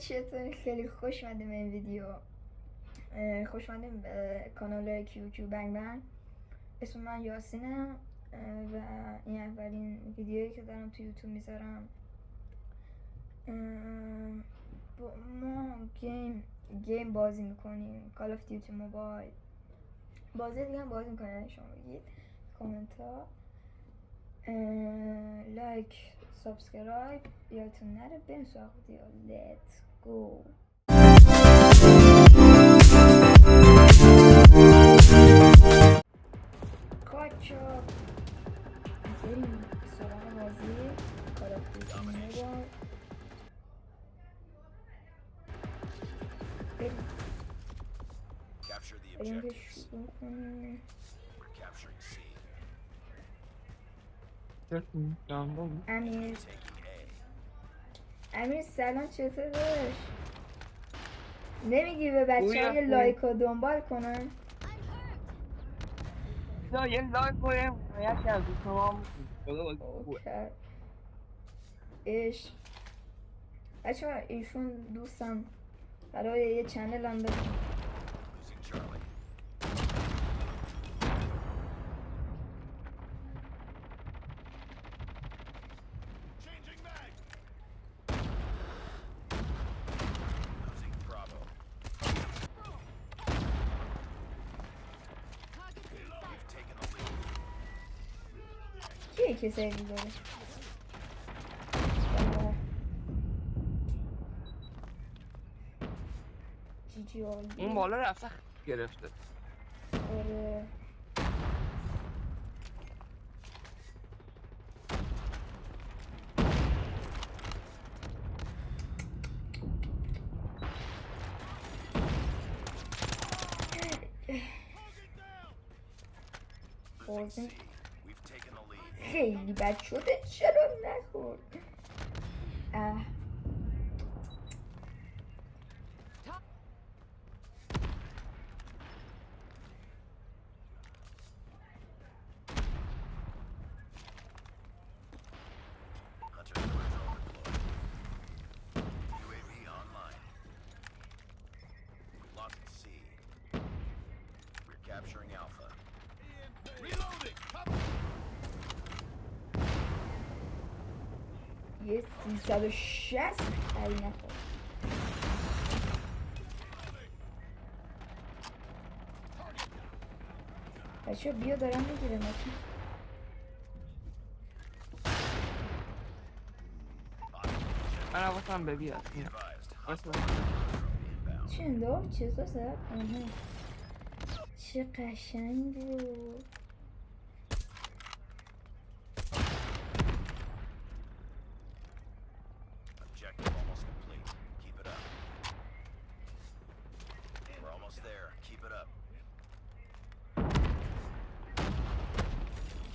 چطوری؟ خیلی خوش اومدیم به این ویدیو. خوش اومدیم به کانال کیو بنگ بنگ. اسم من یاسینه و این اولین ویدیویی که دارم تو یوتیوب میذارم. ما گیم بازی میکنیم، کال آف دیوتی موبایل. بازی دیگه هم بازی میکنیم. شما بگید کامنت ها، لایک، سابسکرایب یادتون نره. بریم سراغ ویدیو. لیتس گو. کاچا بریم سراغ بازی کال آف دیوتی موبایل. بریم که شروع کنیم. امیر سلام، چطور داشت؟ نمیگی به بچه های لایک رو دنبال کنن؟ نه یه لایک کنیم یکی از دوستان اوکی عشق. بچه ها ایشون دوستم برای یه چنل هم بزن. کیه که سیوی داره؟ جی آلی اون بالا رفته گرفته. آره بازی خیلی بد شده، چرا نخورد؟ Capturing Alpha. Reloading. یه 360 خیلی نخورد. بچه بیا دارم میگیره ماشین. من حواسم به بیاد. چه انداخت؟ چطور زد؟ چه قشنگ بود. Objective almost complete. Keep it up. We're almost there. Keep it up.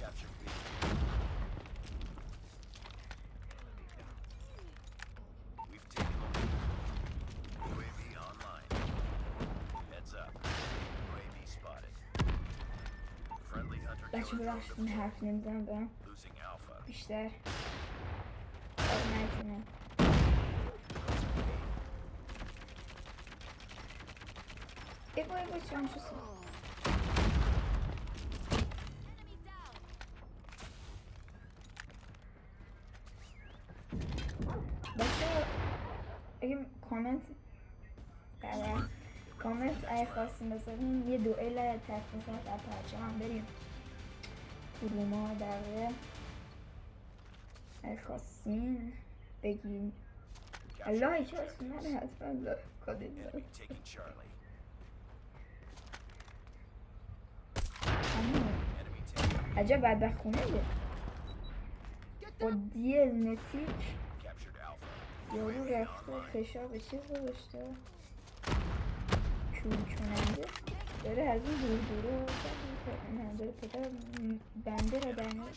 Capture B. We've taken the lead. UAV online. Heads up. UAV spotted. Friendly hunter بچه killer drone ببخشید این حرف نمیزنم دارم deployed. Losing Alpha. بیشتر کار نکنم. ایگو چون شو بچه اگه کامنت اگه خواستیم بذاریم یه دوئل تخمیزات در پرچه هم بریم تو روما دقیقه. اگه خواستین بگین لایک هست من حتما لایک کنید. Taking Charlie. عجب بدبخت خونه یه با دیه نتیک Captured Alpha. یارو رفته فشار به چیز گذاشته چون چوننده داره از این دور دوره نه داره پدر بنده را در نوش.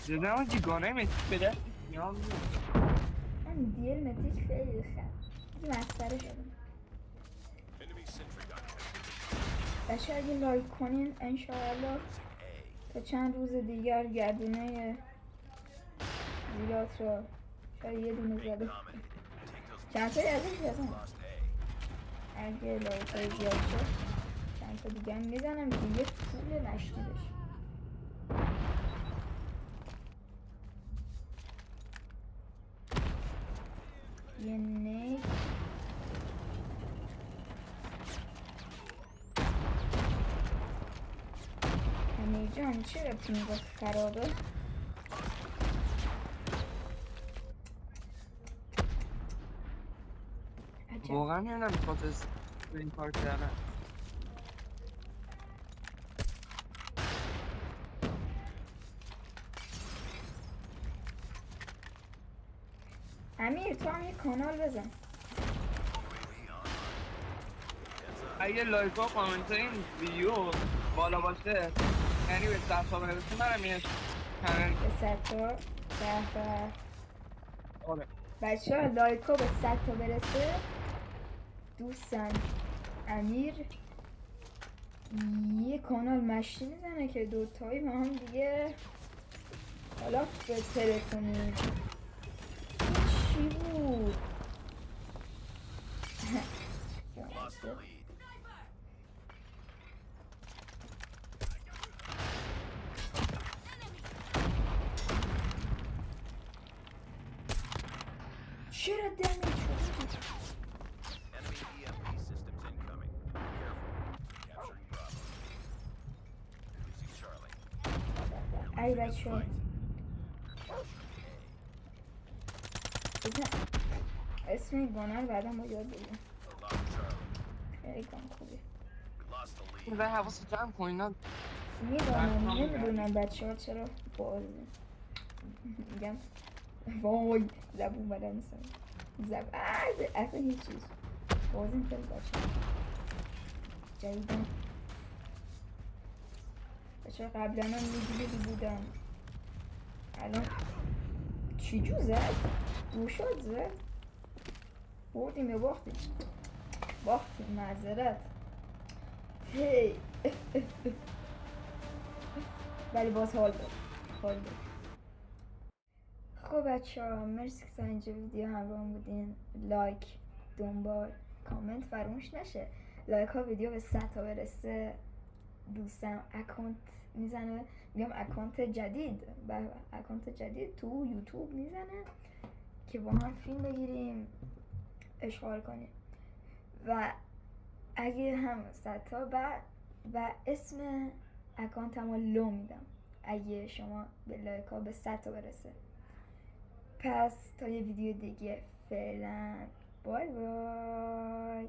دیدم اون جیگانه متیک بده نیام من دیل متیک خیلی خند این مسخره شده. بچه اگه لایک کنین انشاءالله تا چند روز دیگر گردونه زیرات رو شاید یه دونه زده. Dominated. Take those چند تایی ازش بزنم lost A. اگه لایکای زیاد شد چند تا دیگه هم میزنم که یه فول مشکی بشه. یه نیک امیر جان چرا پینگات خرابه؟ عجب. واقعا نمیدونم بخاطر این کار کردن. امیر تو هم یه کانال بزن. اگه لایک ها کامنت های این ویدیو بالا باشه یعنی به 100 تا برسه منم یه کانال به 100 تا 10 تا آره بچه ها لایک ها به 100 تا برسه دوستم امیر یه کانال مشتی میزنه که دوتایی با هم دیگه حالا بهتره کنیم. چی بود؟ Lost the lead. چرا دمیج شد؟ Enemy EMP systems incoming. Careful. Capturing Bravo. Losing Charlie. ای بچه ها اسم این گانر بعدا ما یاد بگیم. Lost Charlie. خیلی گان خوبه. We lost the lead. می‌ذاری حواست جمع کن اینا میدونم نمیدونم بچه ها چرا باز میگم وای زبون بدن نیستم اصلا هیچ چیز بازیم خیلی بچه ها جدیدن بچه ها قبلا هم میدیدی بودم الان چی جو زد؟ گوشات زد؟ بردیم یا باختیم؟ باختیم معذرت هی ولی باز حال داد حال داد. خب بچه ها مرسی که تا اینجا ویدیو همراه بودین. لایک دنبال کامنت فراموش نشه. لایک ها ویدیو به 100 تا برسه دوستم اکانت میزنه میگم اکانت جدید اکانت جدید تو یوتیوب میزنه که با هم فیلم بگیریم اشغال کنیم و اگه هم 100 تا و اسم اکانتمو لو میدم اگه شما به لایک ها به 100 تا برسه. پس تا یه ویدیو دیگه فعلا بای بای.